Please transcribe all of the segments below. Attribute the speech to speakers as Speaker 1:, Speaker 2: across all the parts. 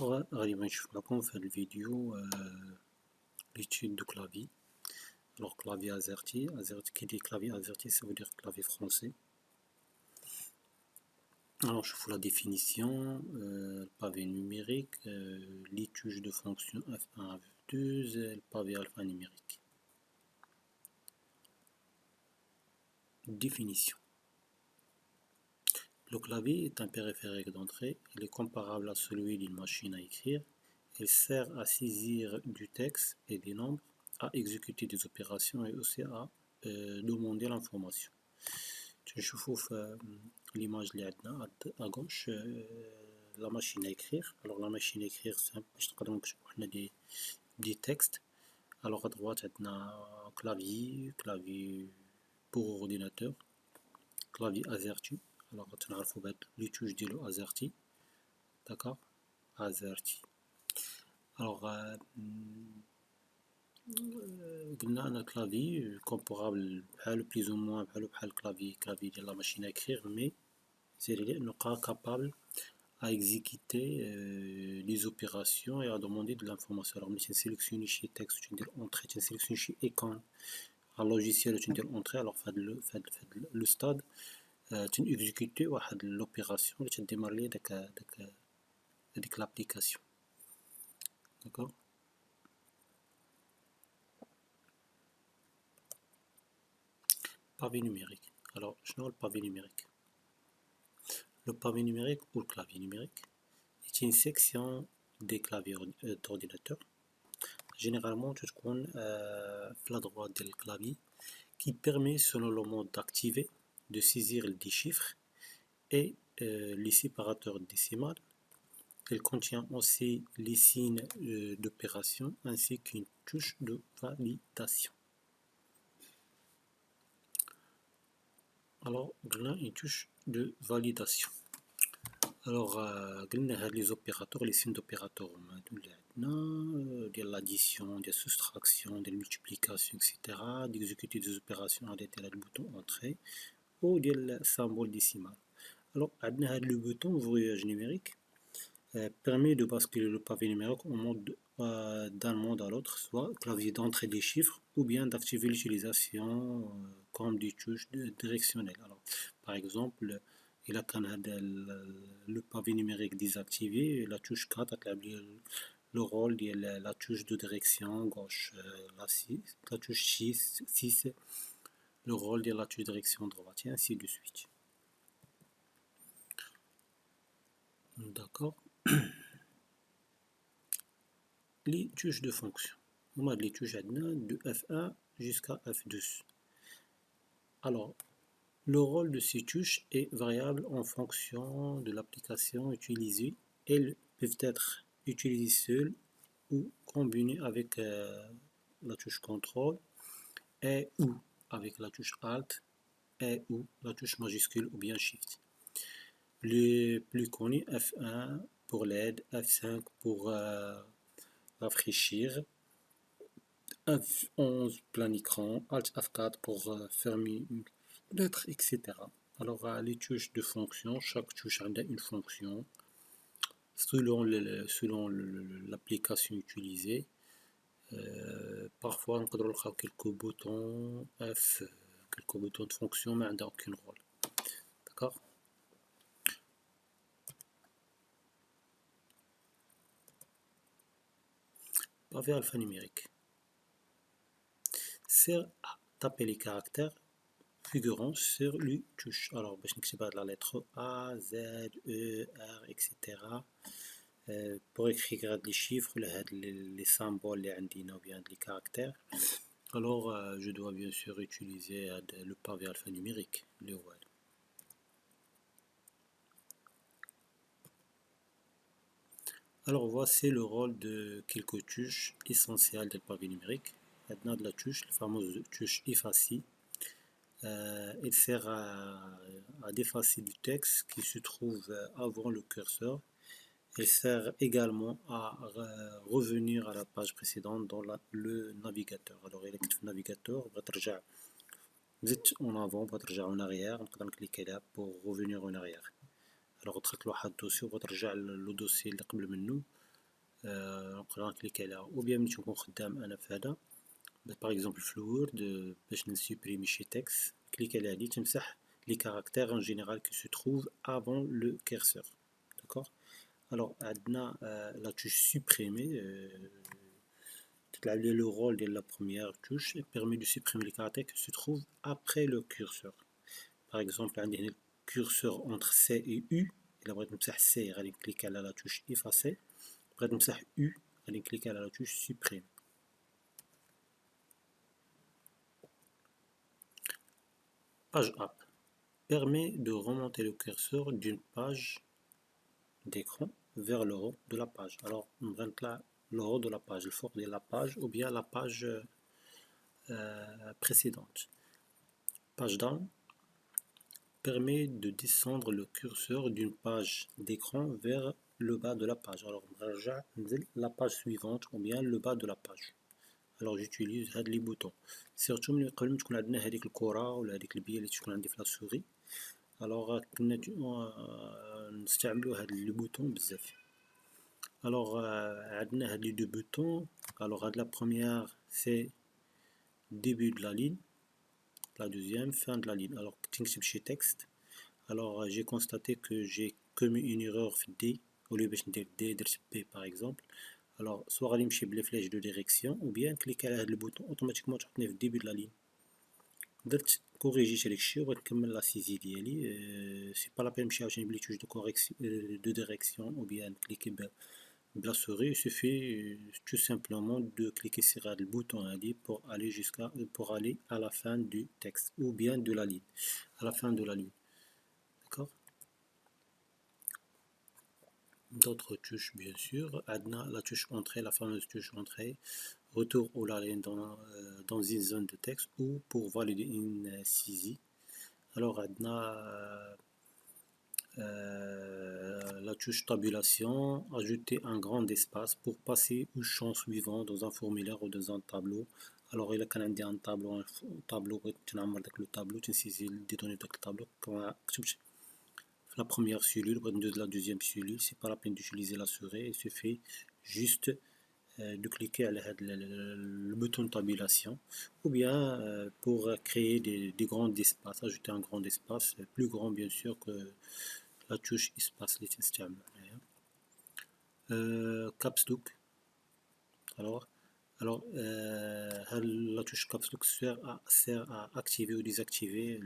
Speaker 1: غادي نشوف معكم في هذا الفيديو l'étude de clavier. Alors clavier AZERTY, qui dit clavier AZERTY ça veut dire clavier français. Alors je vous la définition, le pavé numérique, l'étude de fonction F1 F2, le pavé alphanumérique. Définition. Le clavier est un périphérique d'entrée, il est comparable à celui d'une machine à écrire. Il sert à saisir du texte et des nombres, à exécuter des opérations et aussi à demander l'information. تنشوفوا في l'image اللي عندنا à gauche la machine à écrire. Alors la machine à écrire simple باش نقدروا نكتبوا حنا des textes. Alors à droite عندنا clavier pour ordinateur, clavier AZERTY. Alors تنعرفوا بهاد l'utige ديالو AZERTY, d'accord, AZERTY. Alors قلنا أن الكلافي كومبارابل بحالو بليز أو موان بحال الكلافي ديال لا ماشين إكريغ مي سيري لأنو كابابل à exécuter des opérations et à demander de l'information. Alors ملي تنسيليكسيوني شي تكست وتندير اونتري تنسيليكسيوني شي ايكون على اللوجيسيال وتندير اونتري. الوغ فهاد لو ستاد تنإكزيكوتي واحد لوبيراسيون اللي تديمار ليا ديك لابليكاسيون. داكوغ. Pavé numérique. Alors, je vois le pavé numérique. Le pavé numérique ou le clavier numérique est une section des claviers d'ordinateur. Généralement, tu trouves la droite du clavier qui permet, selon le mode d'activer, de saisir des chiffres et les séparateurs décimales. Elle contient aussi les signes d'opération ainsi qu'une touche de validation. Alors, une touche de validation. Alors, les opérateurs, les signes d'opérateurs, de l'addition, de la soustraction, de la multiplication, etc., d'exécuter des opérations avec le bouton entrée ou le symbole décimal. Alors, le bouton voyage numérique permet de basculer le pavé numérique d'un mode à l'autre, soit clavier d'entrée des chiffres ou bien d'activer l'utilisation comme des touches directionnelles. Alors, par exemple, il a le pavé numérique désactivé, la touche 4 a le rôle de la touche de direction gauche, la touche 6 le rôle de la touche de direction droite, et ainsi de suite. D'accord. Les touches de fonction. On a les touches de F1 jusqu'à F2. Alors, le rôle de ces touches est variable en fonction de l'application utilisée. Elles peuvent être utilisées seules ou combinées avec la touche contrôle et ou avec la touche Alt et ou la touche majuscule ou bien Shift. Les plus connus, F1 pour l'aide, F5 pour rafraîchir, F11 plein écran, Alt F4 pour fermer une lettre, etc. Alors les touches de fonction, chaque touche a une fonction selon l'application utilisée. Parfois on peut trouver quelques boutons quelques boutons de fonction mais n'a aucun rôle. D'accord. Pavé alphanumérique sert à taper les caractères figurant sur les touches. Alors, je n'écris la lettre A, Z, E, R, etc. Pour écrire les chiffres, les symboles, ou bien les caractères. Alors, je dois bien sûr utiliser le pavé alphanumérique, le word. Alors, voici le rôle de quelques touches essentielles du pavé numérique. Maintenant, de la touche, la fameuse touche effacer. Il sert à effacer du texte qui se trouve avant le curseur. Il sert également à revenir à la page précédente dans le navigateur. Alors, il est le navigateur, vous êtes en avant, vous êtes en arrière, on peut cliquer là pour revenir en arrière. Alors, on traite le dossier, on va le dossier اللي قبل منه نقدر نكليكي عليها، ou bien ملي تكون خدام أنا في هذا par exemple في الوورد باش نسوبريمي شي تكست كليك على هادي تمسح les caractères en général qui se trouvent avant le curseur. D'accord. Alors عندنا la touche supprimer تلعب le rôle de la première touche et permet de supprimer les caractères qui se trouvent après le curseur. Par exemple عندي هنا curseur entre C et U. إلا بغيت نمسح C غادي نكليك على la touche effacer. بغيت نمسح U غادي نكليك على la touche supprimer. Page up permet de remonter le curseur d'une page d'écran vers le haut de la page. Alors on rentre là le haut de la page, le fond de la page ou bien la page précédente. Page down permet de descendre le curseur d'une page d'écran vers le bas de la page. Alors on va la page suivante ou bien le bas de la page. Alors j'utilise les boutons. Surtout ملي قبل ما تكون عندنا هذيك الكرة ولا هذيك البيه اللي تكون عندي في لا سوري. Alors كنا نستعملوا هاد لي بوتون بزاف. Alors عندنا هاد لي دو بوتون. Alors هاد la première c'est début de la ligne, la deuxième fin de la ligne. Alors تنكتب شي texte. Alors j'ai constaté que j'ai commis une erreur في D au lieu باش ندير D درت B par exemple. Alors soit غادي نمشي بلي flèche de direction ou bien كليك على هاد البوتون اوتوماتيكمون تحطني في début de la ligne. درت كوريجيت هاداك الشيء وبغيت نكمل لا سيزي ديالي سي با لا بين نمشي عاوتاني بلي توش دو كوريكسيون دو ديريكسيون او بيان كليكي بلا سوري. Il suffit tout simplement de cliquer sur le bouton هادي pour aller à la fin du texte ou bien de la ligne, à la fin de la ligne. D'accord. D'autres touches bien sûr. عندنا la touche entrée, la fameuse touche entrée, retour ou la ligne dans une zone de texte ou pour valider une saisie. Alors عندنا la touche tabulation, ajouter un grand espace pour passer au champ suivant dans un formulaire ou dans un tableau. Alors il كان عندي un tableau بغيت نعمر داك لو طابلو تنسيزي دي دوني داك الطابلو كما كتبت في la première cellule بغيت ندوز la deuxième cellule. C'est pas la peine d'utiliser la souris, il suffit juste de cliquer على هاد le bouton de tabulation ou bien pour créer des grands espaces, ajouter un grand espace plus grand bien sûr que la touche espace اللي تنستعملو هنايا. caps lock. alors la touche caps lock sert à activer ou désactiver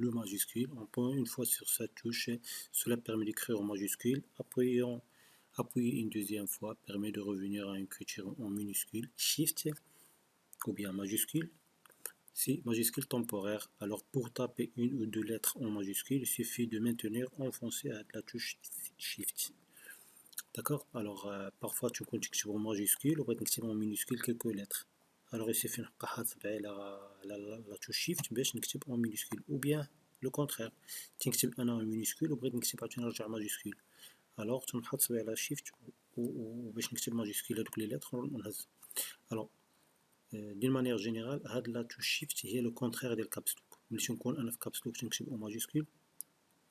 Speaker 1: le majuscule. On peut une fois sur cette touche, cela permet d'écrire en majuscule. Appuyer une deuxième fois permet de revenir à une écriture en minuscule. Shift ou bien majuscule, c'est majuscule temporaire. Alors pour taper une ou deux lettres en majuscule, il suffit de maintenir enfoncé avec la touche Shift. D'accord. Alors parfois tu peux تكتب en majuscule ou تكتب en minuscule quelques lettres. Alors il suffit نبقى حاط تبعي la touche Shift باش نكتب en minuscule ou bien le contraire تنكتب أنا en minuscule وبغيت نكتب عاوتاني نرجع majuscule. Alors تنحط تبعي على Shift وباش نكتب majuscule هادوك لي lettres ونهز. Alors d'une manière générale هاد la touche Shift هي le contraire ديال caps lock. ملي تنكون أنا في caps lock تنكتب en majuscule،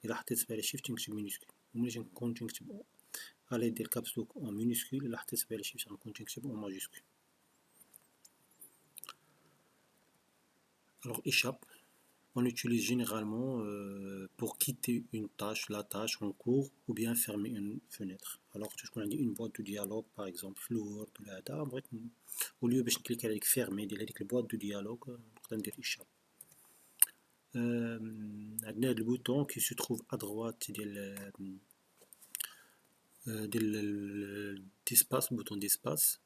Speaker 1: إلا حطيت تبعي على Shift تنكتب minuscule. وملي تنكون تنكتب à l'aide del caps lock en minuscule إلا حطيت تبعي على Shift غنكون تنكتب en majuscule. Alors échappe, on utilise généralement pour quitter une tâche, la tâche en cours ou bien fermer une fenêtre. Alors تكون عندي une boîte de dialogue par exemple في الوورد ولا هذا بغيت au lieu باش نكليك على fermer ديال هذيك البواط دو dialogue نقدر ندير échappe. عندنا هاد البوطون qui se trouve à droite ديال d'espace, bouton d'espace.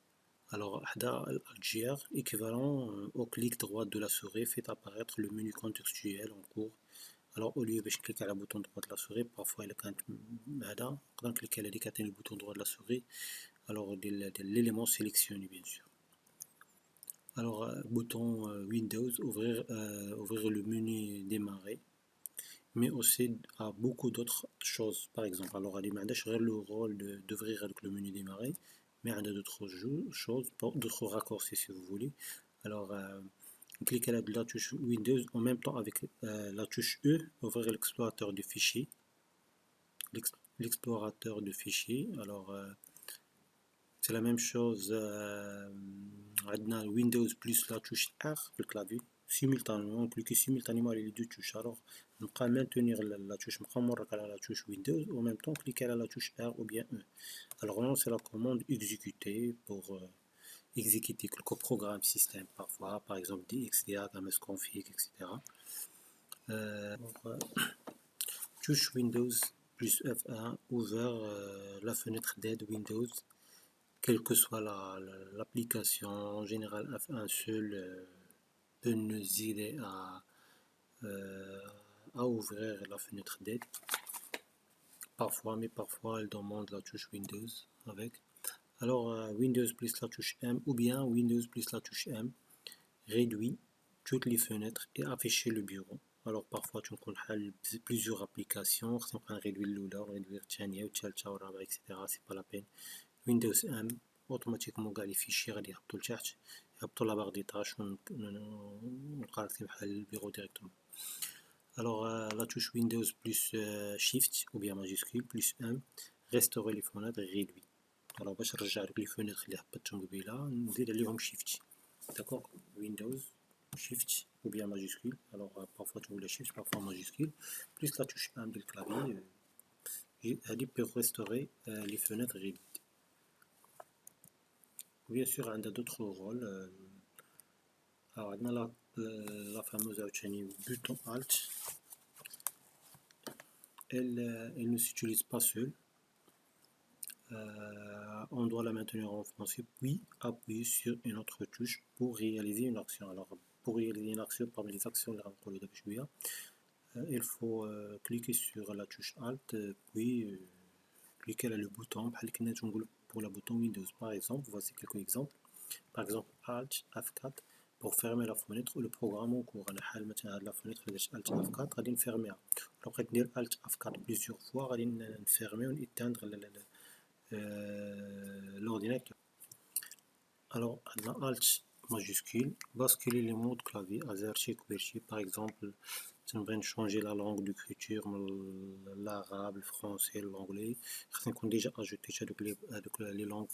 Speaker 1: Alors حدا الأرجير équivalent au clic droit de la souris fait apparaître le menu contextuel en cours. Alors au lieu باش نكليك على bouton droit de la souris parfois إلا كانت هذا نقدر نكليك على هاديك عطيني bouton droit de la souris alors ديال l'élément sélectionné bien sûr. Alors bouton Windows ouvrir le menu démarrer, mais aussi à beaucoup d'autres choses. Par exemple alors هادي ما عندهاش غير le rôle d'ouvrir avec le menu démarrer, mais il y a d'autres choses, d'autres raccourcis si vous voulez. Alors cliquez à la touche Windows en même temps avec la touche E, ouvrir l'explorateur de fichiers. L'explorateur de fichiers. Alors C'est la même chose. On a Windows plus la touche R le clavier. Simultanément, on clique simultanément les deux touches. Alors, on peut maintenir la touche, on peut la touche Windows, en même temps cliquer à la touche R ou bien E. Alors, on lance la commande exécuter pour exécuter quelques programmes système parfois, par exemple DXDA, msconfig, etc. Touche Windows plus F1 ouvert la fenêtre d'aide Windows, quelle que soit l'application. En général, F1 seul peut nous aider à ouvrir la fenêtre d'aide. Parfois, mais parfois, elle demande la touche Windows avec. Alors, Windows plus la touche M ou bien Windows plus la touche M réduit toutes les fenêtres et afficher le bureau. Alors parfois tu peux plusieurs applications, on peut réduire l'oula, réduire Tchania ou Tchalcha ou Raba, etc. C'est pas la peine. Windows M, automatiquement les fichiers غادي يهبطوا لتحت، يهبطوا la barre des tâches ونلقى le bureau directement. Alors la touche Windows plus Shift ou bien majuscule plus M, restaurer les fenêtres réduit. Alors باش نرجع لك les fenêtres اللي هبطتهم قبيله ندير عليهم Shift. D'accord, Windows, Shift ou bien majuscule. Alors parfois tu veux le Shift, parfois majuscule, plus la touche 1 du clavier. Elle peut restaurer les fenêtres réduites. Bien sûr, on a d'autres rôles. Alors, on a la fameuse bouton Alt. Elle ne s'utilise pas seule. On doit la maintenir en français, puis appuyer sur une autre touche pour réaliser une action. Alors, pour réaliser une action parmi les actions de la il faut cliquer sur la touche Alt, puis cliquer sur le bouton pour le bouton Windows. Par exemple, voici quelques exemples. Par exemple, Alt F4 pour fermer la fenêtre ou le programme en cours. La fenêtre Alt F4, on va fermer. Après dire Alt F4 plusieurs fois, on va fermer ou éteindre l'ordinateur. Alors, on a Alt majuscule, basculer les mots de clavier, azerchi, kouberchi, par exemple, si on veut changer la langue d'écriture, l'arabe, le français, l'anglais, on a déjà ajouté les langues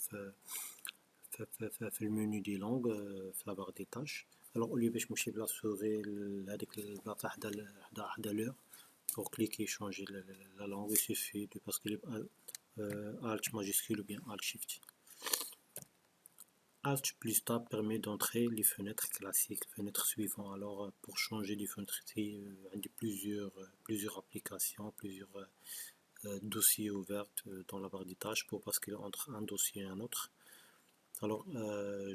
Speaker 1: في المنيو دي لونغ في la barre des tâches. Alors au lieu باش نمشي بلا سوغي لهاديك البلاصه حدا لور pour cliquer changer la langue, il suffit de basculer Alt majuscule ou bien Alt Shift. Alt plus Tab permet d'entrer les fenêtres classiques, fenêtres suivantes. Alors pour changer des fenêtres, il y a plusieurs applications, plusieurs dossiers ouverts dans la barre des tâches pour basculer entre un dossier et un autre. Alors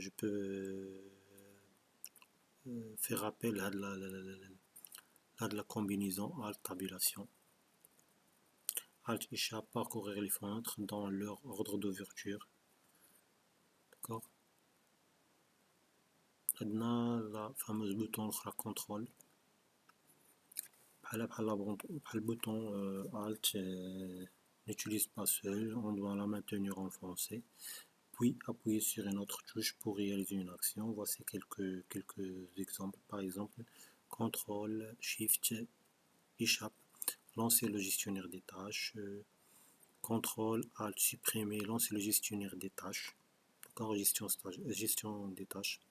Speaker 1: je peux faire appel à la combinaison Alt tabulation. Alt échappe parcourir les fenêtres dans leur ordre d'ouverture. D'accord. Maintenant la fameuse bouton contrôle. Le bouton Alt n'utilise pas seul, on doit la maintenir en français. Puis appuyer sur une autre touche pour réaliser une action. Voici quelques exemples. Par exemple, CTRL, SHIFT, échappe, lancer le gestionnaire des tâches. CTRL, ALT, supprimer, lancer le gestionnaire des tâches. D'accord, gestion des tâches.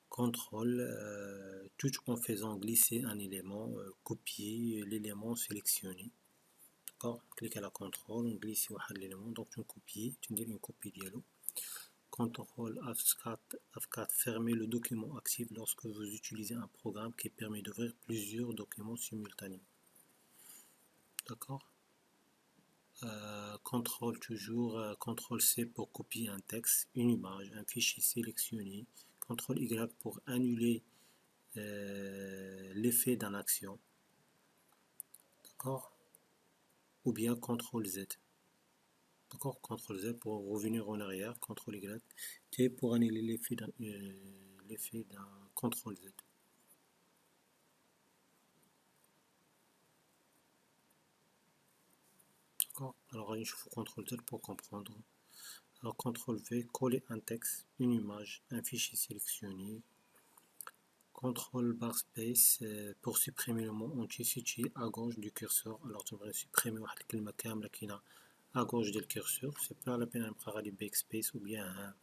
Speaker 1: CTRL, touche en faisant glisser un élément, copier l'élément sélectionné. Cliquez à la CTRL, on glisse l'élément, donc tu copies, tu dis une copie dialogue. CTRL F4, fermer le document actif lorsque vous utilisez un programme qui permet d'ouvrir plusieurs documents simultanément. D'accord. CTRL toujours, CTRL C pour copier un texte, une image, un fichier sélectionné. CTRL Y pour annuler l'effet d'une action. D'accord. Ou bien CTRL Z. D'accord, CTRL Z pour revenir en arrière, CTRL Y, T pour annuler l'effet d'un CTRL Z. D'accord, alors il faut CTRL Z pour comprendre. Alors CTRL V, coller un texte, une image, un fichier sélectionné. CTRL backspace pour supprimer le mot entier situé à gauche du curseur. Alors tu vas supprimer واحد الكلمة كاملة كاينة à gauche du curseur. C'est pas la peine نبقى غادي backspace ou bien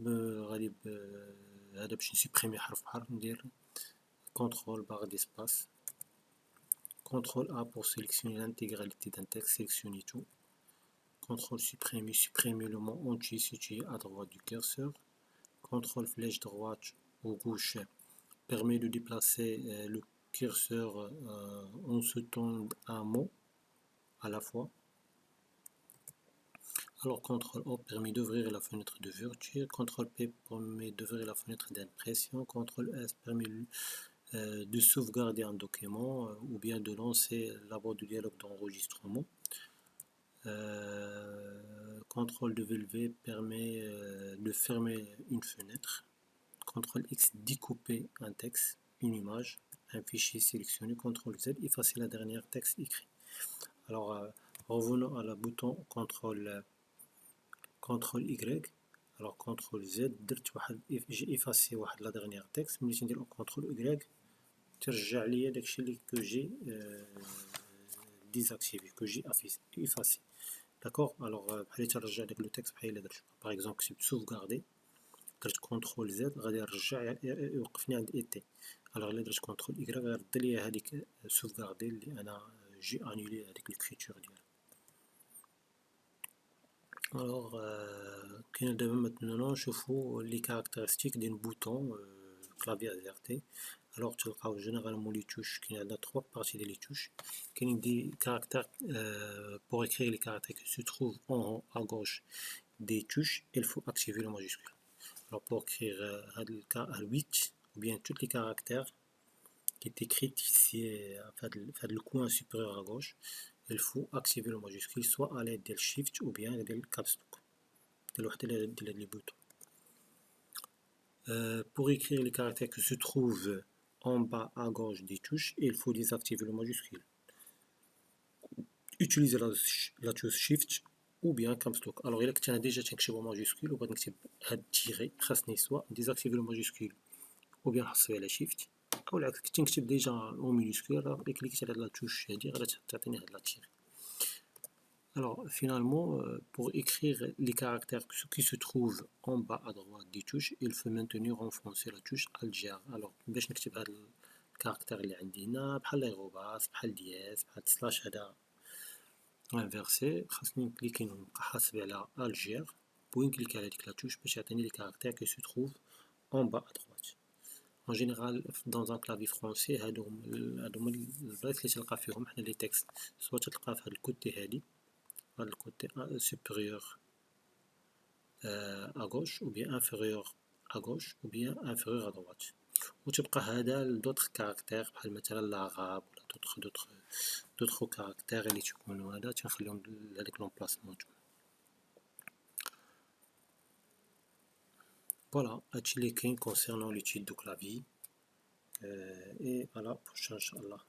Speaker 1: غادي هذا باش نسيبريمي حرف بحرف ندير contrôle barre d'espace. CTRL A pour sélectionner l'intégralité d'un texte, sélectionnez tout. CTRL supprimer, supprimer le mot entier situé à droite du curseur. CTRL flèche droite ou gauche permet de déplacer le curseur en sautant un mot à la fois. Alors CTRL O permet d'ouvrir la fenêtre de verture, CTRL P permet d'ouvrir la fenêtre d'impression, CTRL S permet de sauvegarder un document ou bien de lancer la boîte de dialogue d'enregistrement. CTRL W permet de fermer une fenêtre. CTRL X découper un texte, une image, un fichier sélectionné. CTRL Z effacer la dernière texte écrit. Alors revenons à la bouton CTRL Y. Alors CTRL Z j'ai effacé la dernière texte. ملي ندير CTRL Y ترجع لي داكشي اللي que j'ai désactivé, que j'ai effacé. D'accord. Alors بحال ترجع داك لو تكست بحال الا درت باغ اكزومبل كتبت sauvegarder درت كونترول زد غادي يرجع يوقفني عند اي تي. الوغ الا درت كونترول اي غيرد لي هذيك sauvegarder اللي انا جي انولي هذيك الكريتور ديالها. الوغ كاين دابا ماتنون نشوفو لي كاركتيرستيك ديال بوطون كلافي ازرتي. الوغ تلقاو جينيرالمون لي توش كاين عندنا 3 بارتي ديال لي توش. كاينين دي كاركتير pour écrire les caractères qui se trouvent en haut à gauche des touches, il faut activer le majuscule. Alors pour écrire le 8 ou bien tous les caractères qui est écrit ici le coin supérieur à gauche, il faut activer le majuscule soit à l'aide de Shift ou bien de Caps Lock. Les boutons. Pour écrire les caractères qui se trouvent en bas à gauche des touches, il faut désactiver le majuscule. Utiliser la touche Shift ou bien Caps Lock. Alors il y a déjà un majuscule ou bien un tiré, soit désactiver le majuscule ou bien حصل على Shift. ou العكس كنت نكتب ديجا او مينيسكول راه كليكيت على لا توش هادي غادي تعطيني هاد لا تيري. Alors finalement pour écrire les caractères qui se trouvent en bas à droite des touches, il faut maintenir enfoncer la touche Alt J. Alors باش نكتب هاد الكاركتير اللي عندي هنا بحال ليغوباس بحال دياز بحال سلاش هذا انفيرسي خاصني نكليكي نبقى حاسب على Alt J بوين كليكي على ديك لا توش باش يعطيني لي كاركتير qui se trouvent en bas à droite. En général, dans un clavier français, هادو هما البلايص اللي تلقى فيهم حنا لي تكست سوا تلقاه في هاد الكوتي هادي هاد الكوتي supérieur à gauche ou bien inférieur à gauche ou bien inférieur à droite. وتبقى هذا لدوطخ كاركتير بحال مثلا لاغاب ولا دوطخ كاركتير اللي تكونوا هذا تنخليهم لهاديك لومبلاسمون. Voilà, هادشي اللي كاين concernant l'étude du clavier. Et à la prochaine, Inch'Allah.